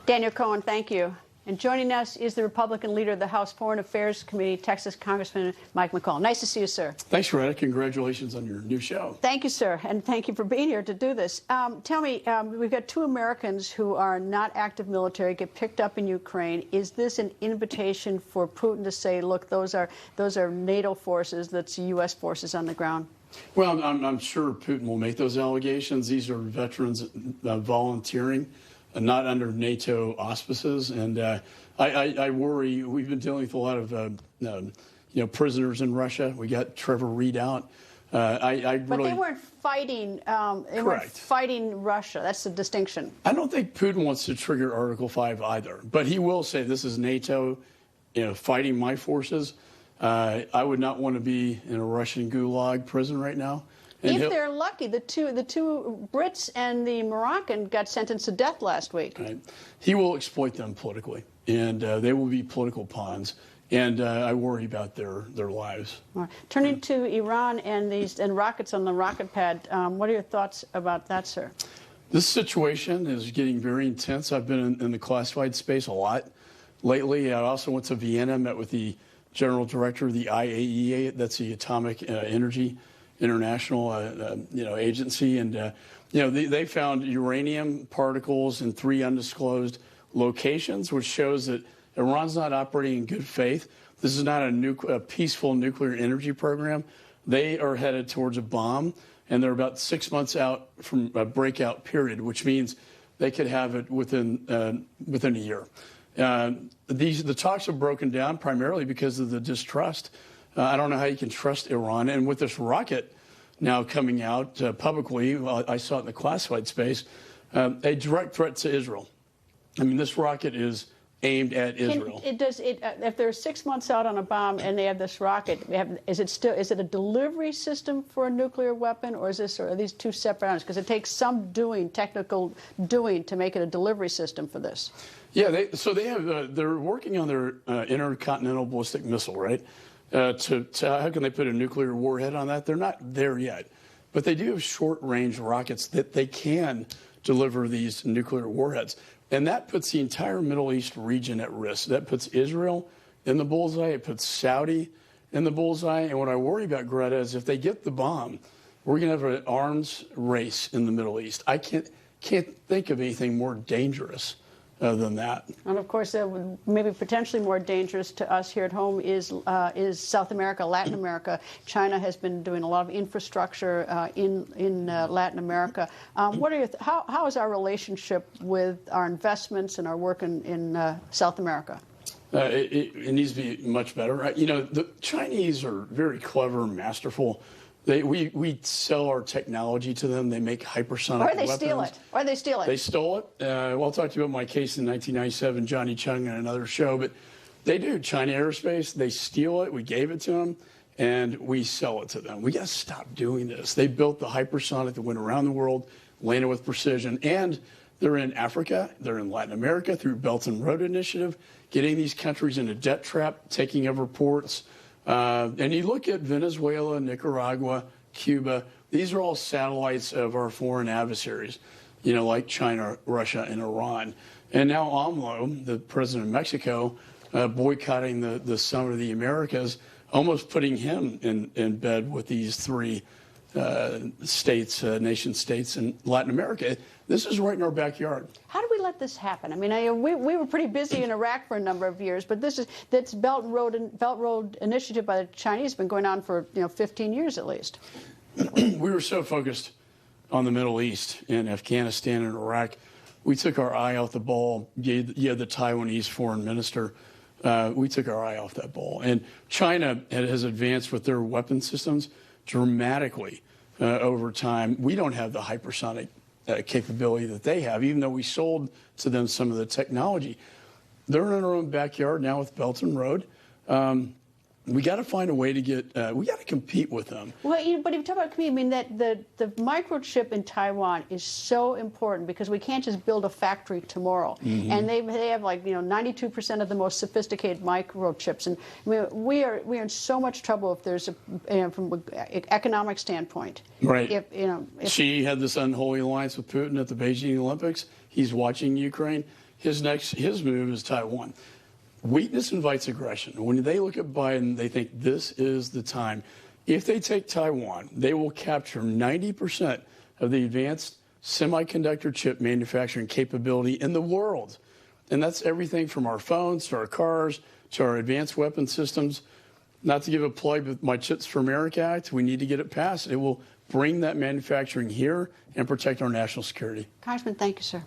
Daniel Cohen, thank you. And joining us is the Republican leader of the House Foreign Affairs Committee, Texas Congressman Mike McCaul. Nice to see you, sir. Thanks, Greta. Congratulations on your new show. Thank you, sir, and thank you for being here to do this. Tell me, we've got 2 Americans who are not active military, get picked up in Ukraine. Is this an invitation for Putin to say, look, those are NATO forces, that's U.S. forces on the ground? Well, I'm sure Putin will make those allegations. These are veterans volunteering, not under NATO auspices, and I worry. We've been dealing with a lot of prisoners in Russia. We got Trevor Reed out. But they weren't fighting. They weren't fighting Russia. That's the distinction. I don't think Putin wants to trigger Article 5 either, but he will say this is NATO, fighting my forces. I would not want to be in a Russian gulag prison right now. And if they're lucky, the two Brits and the Moroccan got sentenced to death last week. Right. He will exploit them politically, and they will be political pawns. And I worry about their lives. Right. Turning to Iran and rockets on the rocket pad, what are your thoughts about that, sir? This situation is getting very intense. I've been in the classified space a lot lately. I also went to Vienna, met with the general director of the IAEA, that's the Atomic Energy International agency, and they found uranium particles in 3 undisclosed locations, which shows that Iran's not operating in good faith. This is not a peaceful nuclear energy program. They are headed towards a bomb, and they're about 6 months out from a breakout period, which means they could have it within a year. The talks have broken down primarily because of the distrust. I don't know how you can trust Iran. And with this rocket now coming out publicly, I saw it in the classified space, a direct threat to Israel. I mean, this rocket is aimed at Israel. If they're 6 months out on a bomb and they have this rocket, is it a delivery system for a nuclear weapon, or are these 2 separate items? Because it takes some technical doing to make it a delivery system for this. Yeah, they're working on their intercontinental ballistic missile, right? How can they put a nuclear warhead on that? They're not there yet, but they do have short-range rockets that they can deliver these nuclear warheads. And that puts the entire Middle East region at risk. That puts Israel in the bullseye. It puts Saudi in the bullseye. And what I worry about, Greta, is if they get the bomb, we're going to have an arms race in the Middle East. I can't think of anything more dangerous than that. And of course, maybe potentially more dangerous to us here at home is South America, Latin America. China has been doing a lot of infrastructure in Latin America. How is our relationship with our investments and our work in South America? It needs to be much better. The Chinese are very clever and masterful. We sell our technology to them. They make hypersonic weapons. Or they steal it. They stole it. Well, I'll talk to you about my case in 1997, Johnny Chung, on another show. But they do. China Aerospace, they steal it. We gave it to them, and we sell it to them. We got to stop doing this. They built the hypersonic that went around the world, landed with precision. And they're in Africa. They're in Latin America through Belt and Road Initiative, getting these countries in a debt trap, taking over ports. And you look at Venezuela, Nicaragua, Cuba, these are all satellites of our foreign adversaries, like China, Russia, and Iran. And now AMLO, the president of Mexico, boycotting the Summit of the Americas, almost putting him in bed with these 3 nation states in Latin America. This is right in our backyard. How do we let this happen? I mean, we were pretty busy in Iraq for a number of years, but this Belt and Road Initiative by the Chinese has been going on for 15 years at least. We were so focused on the Middle East and Afghanistan and Iraq, we took our eye off the ball. You had the Taiwanese foreign minister. We took our eye off that ball. And China has advanced with their weapon systems dramatically over time. We don't have the hypersonic capability that they have, even though we sold to them some of the technology. They're in our own backyard now with Belt and Road. we got to find a way to get, we got to compete with them. Well, but if you talk about community, I mean, that the microchip in Taiwan is so important because we can't just build a factory tomorrow. Mm-hmm. And they have, like, 92% of the most sophisticated microchips. And I mean, we are in so much trouble if there's from an economic standpoint. Right. If Xi had this unholy alliance with Putin at the Beijing Olympics. He's watching Ukraine. His move is Taiwan. Weakness invites aggression. When they look at Biden, they think this is the time. If they take Taiwan, they will capture 90% of the advanced semiconductor chip manufacturing capability in the world. And that's everything from our phones to our cars to our advanced weapon systems. Not to give a plug, but my Chips for America Act, we need to get it passed. It will bring that manufacturing here and protect our national security. Congressman, thank you, sir.